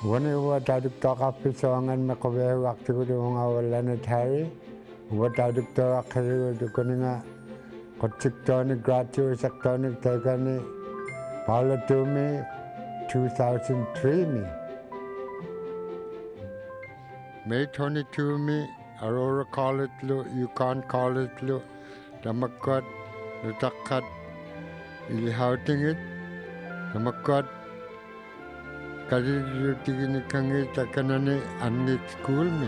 When you were to talk up his song and make a very active on our planetary, what I do to a career to Kuninga, Kochictonic graduate, Sectonic Tagani, Paulatuk, 2003 me. May 22 me, Aurora call it low, you can't call it low, Damakot, Lutakat, Ilihouting it, Damakot. Kali tigini kangi takanane anit school me.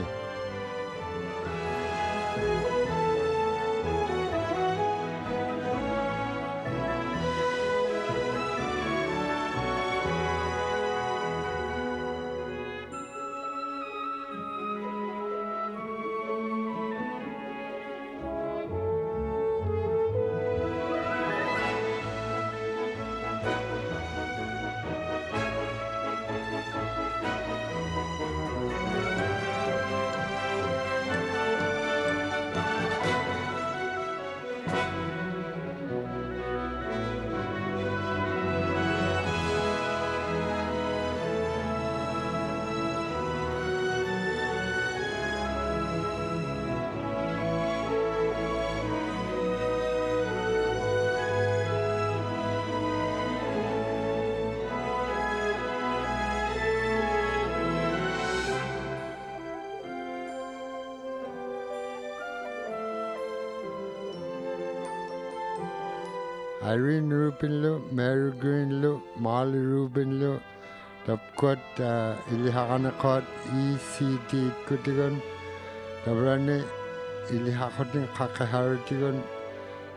Irene Rubinlo, Mary Greenlo, Molly Rubinlo, Tapkot, Ilihakanakot, ECD Kutigon, Tabrane, Ilihakoting Kakaharatigon,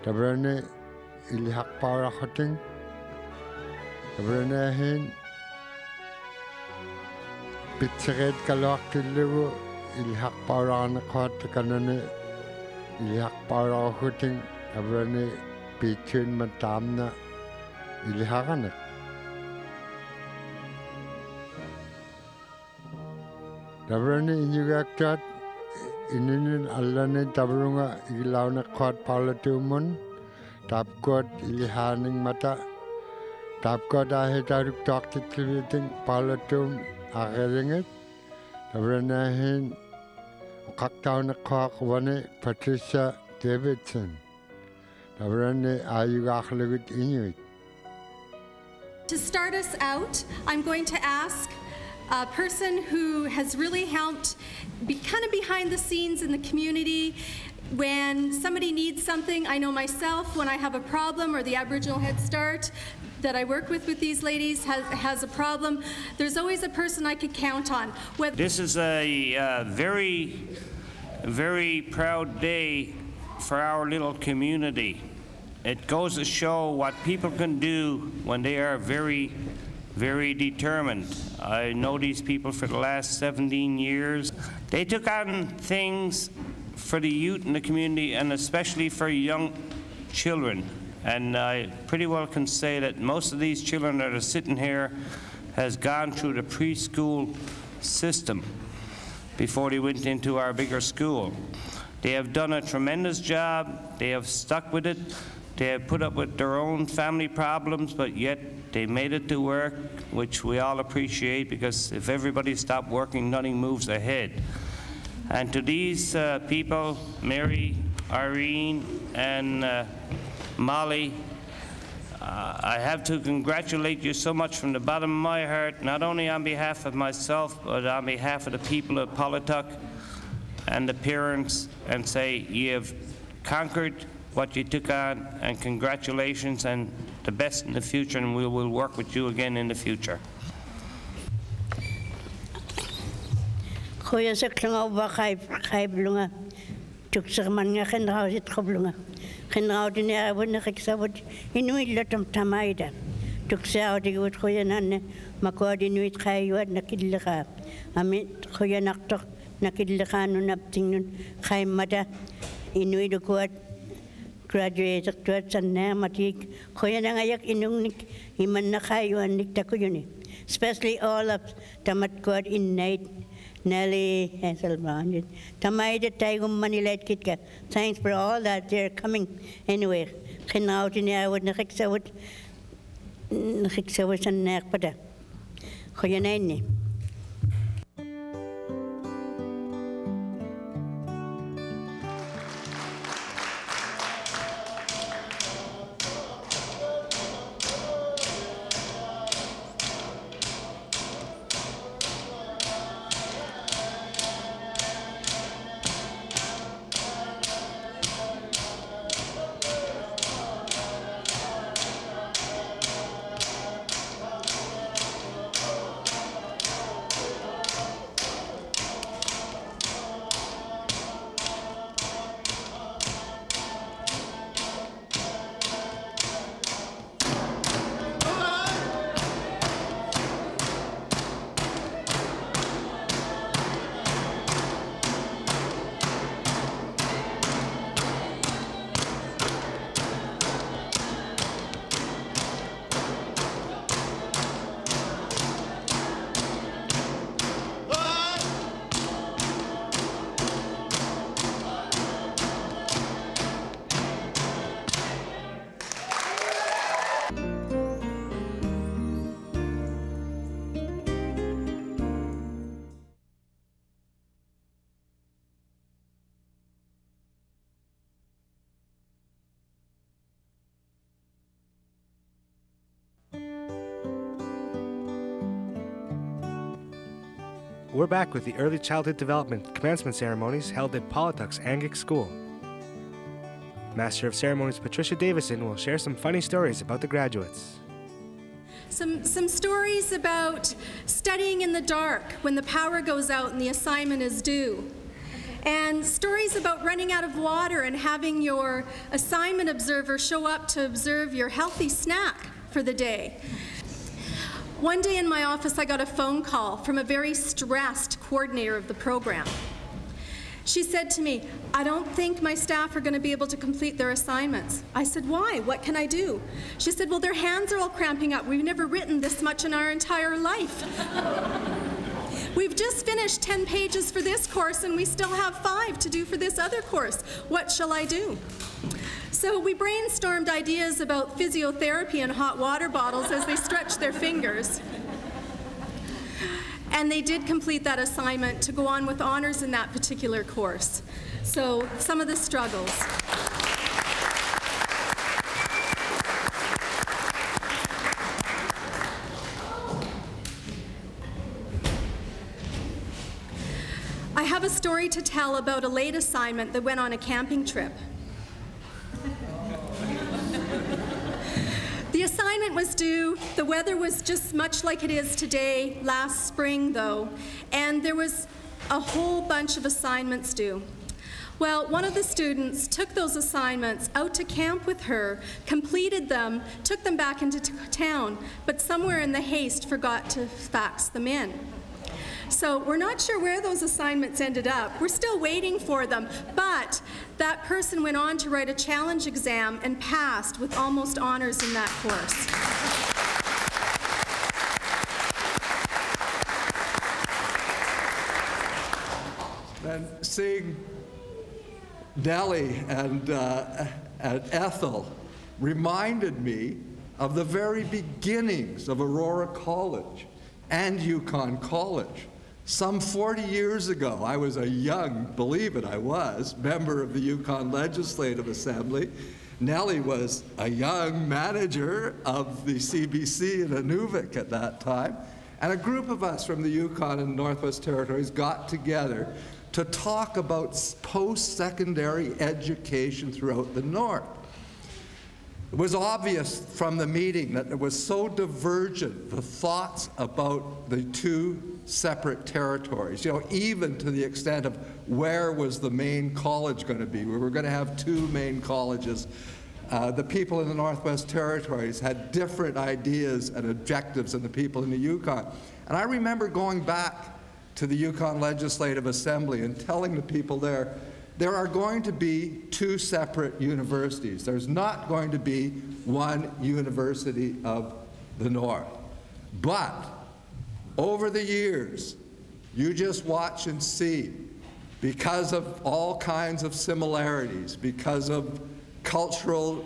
Tabrane, Ilihakparakoting, Tabrane Hin, Pitsaret Kalakilivo, Ilihakparanakot, Kanane, Ilihakparakoting, Tabrane. Between Matamna Ilihaganek. Dabrani Inuvialuit Inin Alane Tabrunga Ilauna Kot Paulatumun Tapkot Ilihaning Mata Tapkot Ahetaruk Doctor Cliviting Paulatum Ageringit Dabranahin Kaktauna Kok Wane Patricia Davidson. To start us out, I'm going to ask a person who has really helped be kind of behind the scenes in the community. When somebody needs something, I know myself, when I have a problem or the Aboriginal Head Start that I work with these ladies has a problem, there's always a person I could count on. This is a very, very proud day for our little community. It goes to show what people can do when they are very, very determined. I know these people for the last 17 years. They took on things for the youth in the community and especially for young children. And I pretty well can say that most of these children that are sitting here has gone through the preschool system before they went into our bigger school. They have done a tremendous job. They have stuck with it. They have put up with their own family problems, but yet they made it to work, which we all appreciate, because if everybody stopped working, nothing moves ahead. And to these people, Mary, Irene, and Molly, I have to congratulate you so much from the bottom of my heart, not only on behalf of myself, but on behalf of the people of Paulatuk and the parents, and say you have conquered what you took on, and congratulations and the best in the future, and we will work with you again in the future. Graduate especially all of Tamatkwad innate Nelly Hasselman. Tamaida Taigum Manilet Kitka. Thanks for all that. They're coming anyway. Can out in there with Nixawit and Nakpada. Koyanani. we're back with the Early Childhood Development commencement ceremonies held at Paulatuk's Angic School. Master of Ceremonies Patricia Davison will share some funny stories about the graduates. Some stories about studying in the dark when the power goes out and the assignment is due. And stories about running out of water and having your assignment observer show up to observe your healthy snack for the day. One day in my office, I got a phone call from a very stressed coordinator of the program. She said to me, "I don't think my staff are going to be able to complete their assignments." I said, "Why? What can I do?" She said, "Well, their hands are all cramping up. We've never written this much in our entire life. We've just finished 10 pages for this course and we still have 5 to do for this other course. What shall I do?" So we brainstormed ideas about physiotherapy and hot water bottles as they stretched their fingers. And they did complete that assignment to go on with honors in that particular course. So some of the struggles. I have a story to tell about a late assignment that went on a camping trip. The assignment was due, the weather was just much like it is today, last spring though, and there was a whole bunch of assignments due. Well, one of the students took those assignments out to camp with her, completed them, took them back into town, but somewhere in the haste forgot to fax them in. So we're not sure where those assignments ended up. We're still waiting for them, but that person went on to write a challenge exam and passed with almost honors in that course. And seeing Nellie and Ethel reminded me of the very beginnings of Aurora College and Yukon College. Some 40 years ago, I was a young, believe it I was, member of the Yukon Legislative Assembly. Nellie was a young manager of the CBC in Inuvik at that time. And a group of us from the Yukon and Northwest Territories got together to talk about post-secondary education throughout the North. It was obvious from the meeting that it was so divergent, the thoughts about the two separate territories, you know, even to the extent of where was the main college going to be. We were going to have 2 main colleges. The people in the Northwest Territories had different ideas and objectives than the people in the Yukon. And I remember going back to the Yukon Legislative Assembly and telling the people there are going to be 2 separate universities. There's not going to be one University of the North. But over the years, you just watch and see, because of all kinds of similarities, because of cultural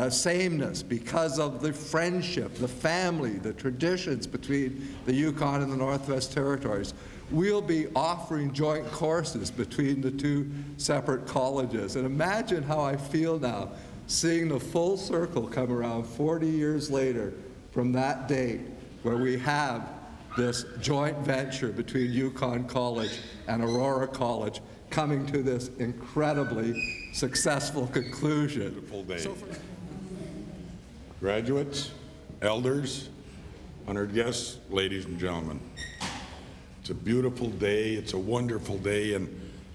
sameness, because of the friendship, the family, the traditions between the Yukon and the Northwest Territories, we'll be offering joint courses between the 2 separate colleges. And imagine how I feel now, seeing the full circle come around 40 years later from that date, where we have this joint venture between Yukon College and Aurora College coming to this incredibly successful conclusion. Beautiful day. Graduates, elders, honored guests, ladies and gentlemen. It's a beautiful day, it's a wonderful day, and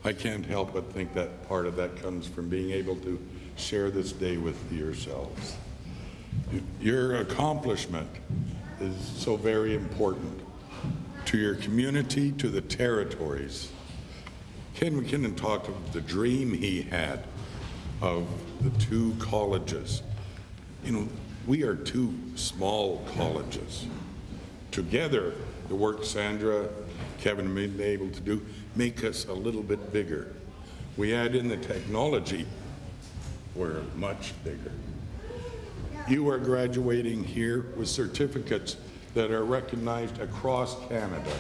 I can't help but think that part of that comes from being able to share this day with yourselves. Your accomplishment is so very important to your community, to the territories. Ken McKinnon talked of the dream he had of the 2 colleges. You know, we are 2 small colleges. Together, the work Sandra, Kevin have been able to do make us a little bit bigger. We add in the technology, we're much bigger. You are graduating here with certificates that are recognized across Canada.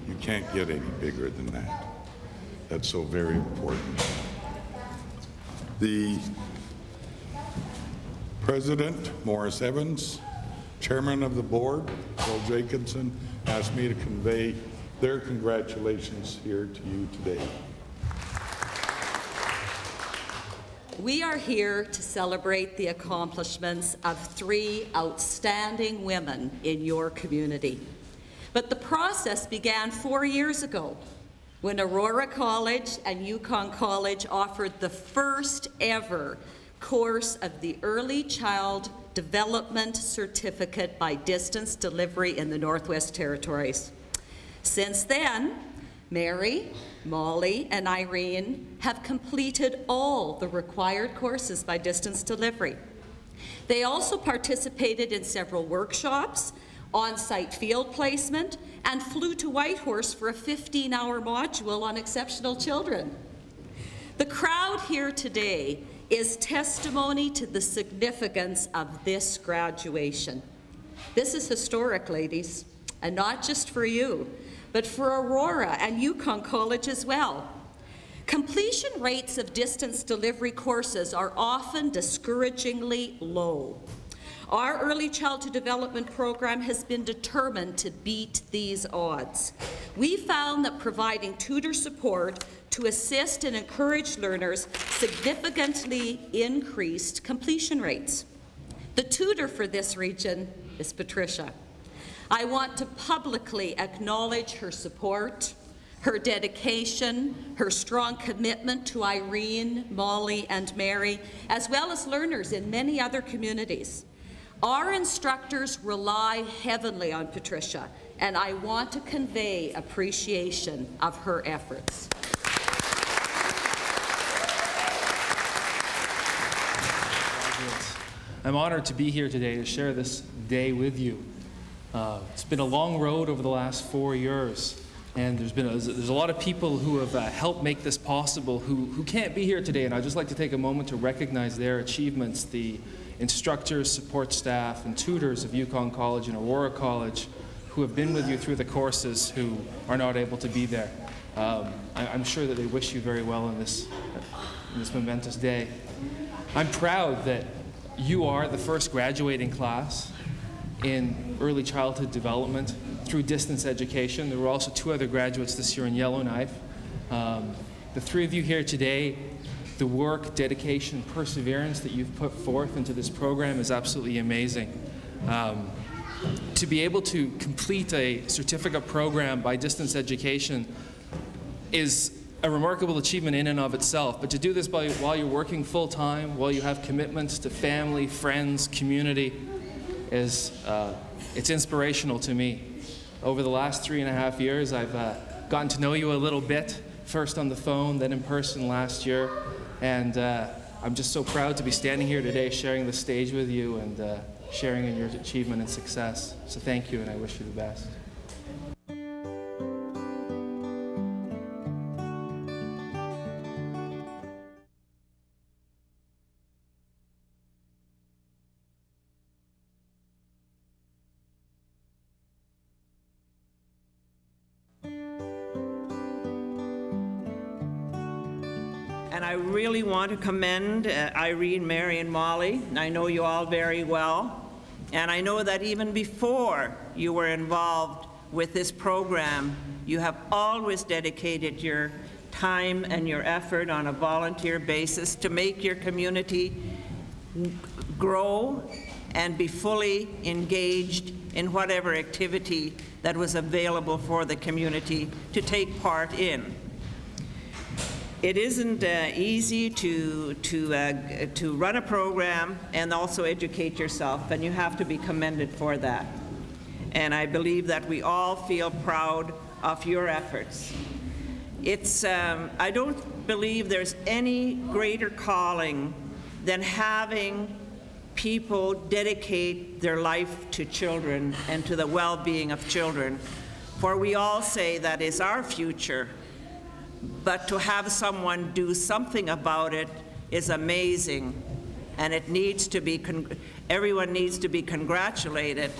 You can't get any bigger than that. That's so very important. The President, Morris Evans, Chairman of the Board, Bill Jacobson, asked me to convey their congratulations here to you today. We are here to celebrate the accomplishments of 3 outstanding women in your community. But the process began 4 years ago when Aurora College and Yukon College offered the first ever course of the Early Child Development Certificate by Distance Delivery in the Northwest Territories. Since then, Mary, Molly, and Irene have completed all the required courses by distance delivery. They also participated in several workshops, on-site field placement, and flew to Whitehorse for a 15-hour module on exceptional children. The crowd here today is testimony to the significance of this graduation. This is historic, ladies, and not just for you, but for Aurora and Yukon College as well. Completion rates of distance delivery courses are often discouragingly low. Our Early Childhood Development program has been determined to beat these odds. We found that providing tutor support to assist and encourage learners significantly increased completion rates. The tutor for this region is Patricia. I want to publicly acknowledge her support, her dedication, her strong commitment to Irene, Molly, and Mary, as well as learners in many other communities. Our instructors rely heavily on Patricia, and I want to convey appreciation of her efforts. I'm honored to be here today to share this day with you. It's been a long road over the last 4 years, and there's a lot of people who have helped make this possible who can't be here today, and I'd just like to take a moment to recognize their achievements, the instructors, support staff, and tutors of Yukon College and Aurora College who have been with you through the courses who are not able to be there. I'm sure that they wish you very well in this momentous day. I'm proud that you are the first graduating class in early childhood development through distance education. There were also 2 other graduates this year in Yellowknife. The 3 of you here today, the work, dedication, perseverance that you've put forth into this program is absolutely amazing. To be able to complete a certificate program by distance education is a remarkable achievement in and of itself, but to do this while you're working full-time, while you have commitments to family, friends, community, it's inspirational to me. Over the last 3.5 years, I've gotten to know you a little bit, first on the phone, then in person last year, and I'm just so proud to be standing here today sharing the stage with you and sharing in your achievement and success. So thank you, and I wish you the best. And I really want to commend Irene, Mary, and Molly. I know you all very well. And I know that even before you were involved with this program, you have always dedicated your time and your effort on a volunteer basis to make your community grow and be fully engaged in whatever activity that was available for the community to take part in. It isn't easy to run a program and also educate yourself, and you have to be commended for that. And I believe that we all feel proud of your efforts. I don't believe there's any greater calling than having people dedicate their life to children and to the well-being of children. For we all say that is our future. But to have someone do something about it is amazing, and it needs to be everyone needs to be congratulated,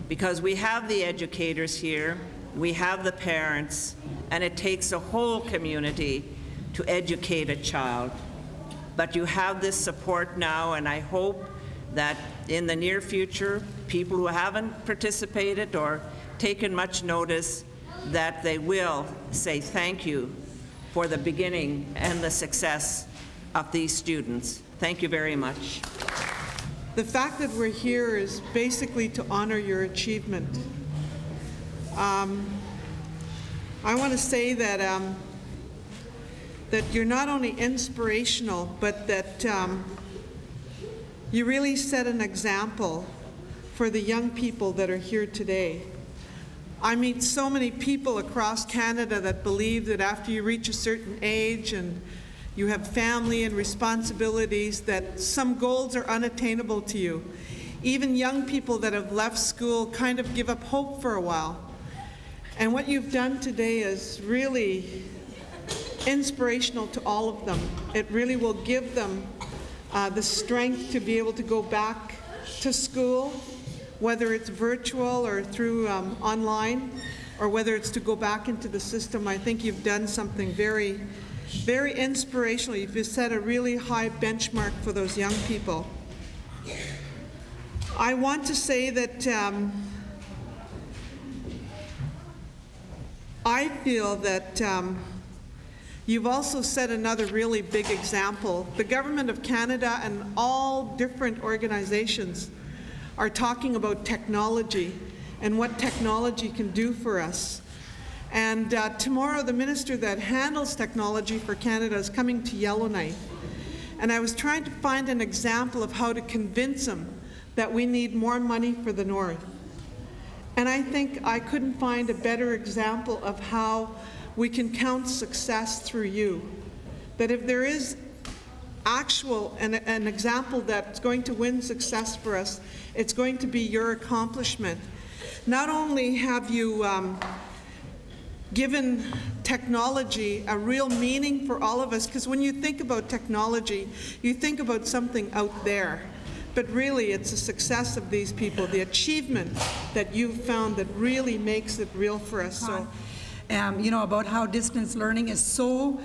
because we have the educators here, we have the parents, and it takes a whole community to educate a child. But you have this support now, and I hope that in the near future, people who haven't participated or taken much notice that they will say thank you for the beginning and the success of these students. Thank you very much. The fact that we're here is basically to honor your achievement. I want to say that that you're not only inspirational, but that you really set an example for the young people that are here today. I meet so many people across Canada that believe that after you reach a certain age and you have family and responsibilities, that some goals are unattainable to you. Even young people that have left school kind of give up hope for a while. And what you've done today is really inspirational to all of them. It really will give them the strength to be able to go back to school, whether it's virtual or through online, or whether it's to go back into the system. I think you've done something very, very inspirational. You've set a really high benchmark for those young people. I want to say that I feel that you've also set another really big example. The Government of Canada and all different organizations are talking about technology and what technology can do for us. And tomorrow the minister that handles technology for Canada is coming to Yellowknife. And I was trying to find an example of how to convince him that we need more money for the North. And I think I couldn't find a better example of how we can count success through you. That if there is an example that's going to win success for us, it's going to be your accomplishment. Not only have you given technology a real meaning for all of us, because when you think about technology, you think about something out there. But really, it's the success of these people, the achievement that you've found that really makes it real for us. So, you know, about how distance learning is so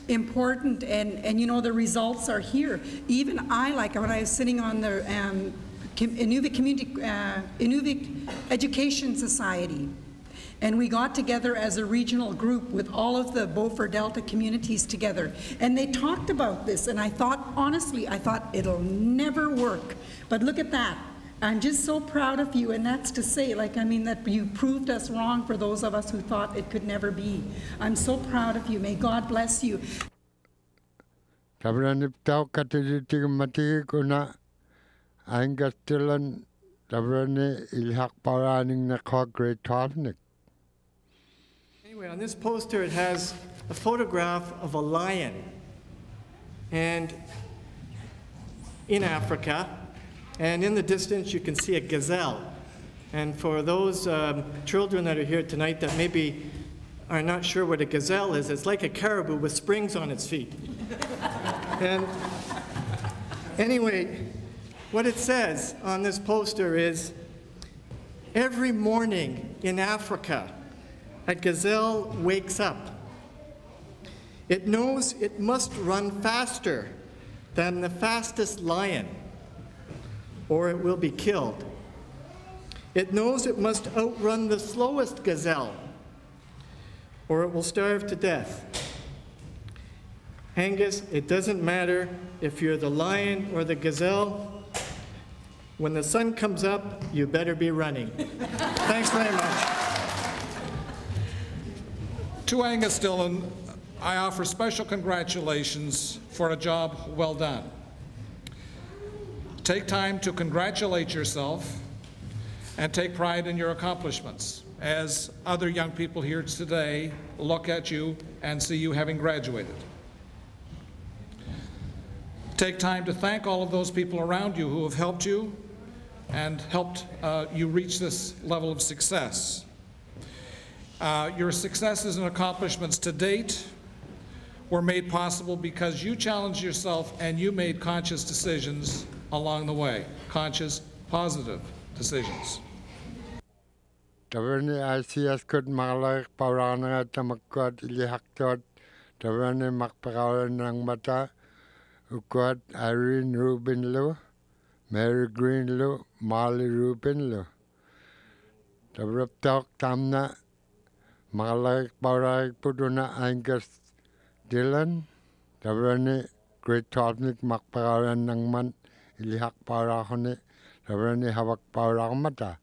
important, and you know, the results are here. Even I, like when I was sitting on the Inuvic Education Society, and we got together as a regional group with all of the Beaufort Delta communities together, and they talked about this, and I thought, honestly, I thought it'll never work. But look at that. I'm just so proud of you, and that's to say, like, I mean, that you proved us wrong for those of us who thought it could never be. I'm so proud of you. May God bless you. Anyway, on this poster it has a photograph of a lion and in Africa, and in the distance you can see a gazelle. And for those children that are here tonight that maybe are not sure what a gazelle is, it's like a caribou with springs on its feet. And anyway, what it says on this poster is, every morning in Africa, a gazelle wakes up. It knows it must run faster than the fastest lion, or it will be killed. It knows it must outrun the slowest gazelle, or it will starve to death. Angus, it doesn't matter if you're the lion or the gazelle. When the sun comes up, you better be running. Thanks very much. To Angus Dillon, I offer special congratulations for a job well done. Take time to congratulate yourself and take pride in your accomplishments, as other young people here today look at you and see you having graduated. Take time to thank all of those people around you who have helped you and helped you reach this level of success. Your successes and accomplishments to date were made possible because you challenged yourself and you made conscious decisions along the way, conscious, positive decisions. Taverne ICS could malak parana tamakot ilihaktot taverne makparawan ng mata ukot Irene Rubin Lu, Mary Green Lu, Molly Rubin Lu. Tavraptok tamna Magalagik Paulatuk Puduna Angus Dylan, Tabrani Great Topnik Makparawan Nangman, Ilihak Paulahone, Tabrani Hawak Paulamata.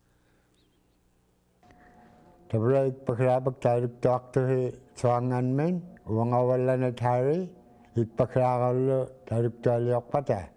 Tabraik Pakrabak Tarik Doctor SUAANGAN Men, Wangawalan at Harry, Ikpakragalu Tarik Taliok Pata.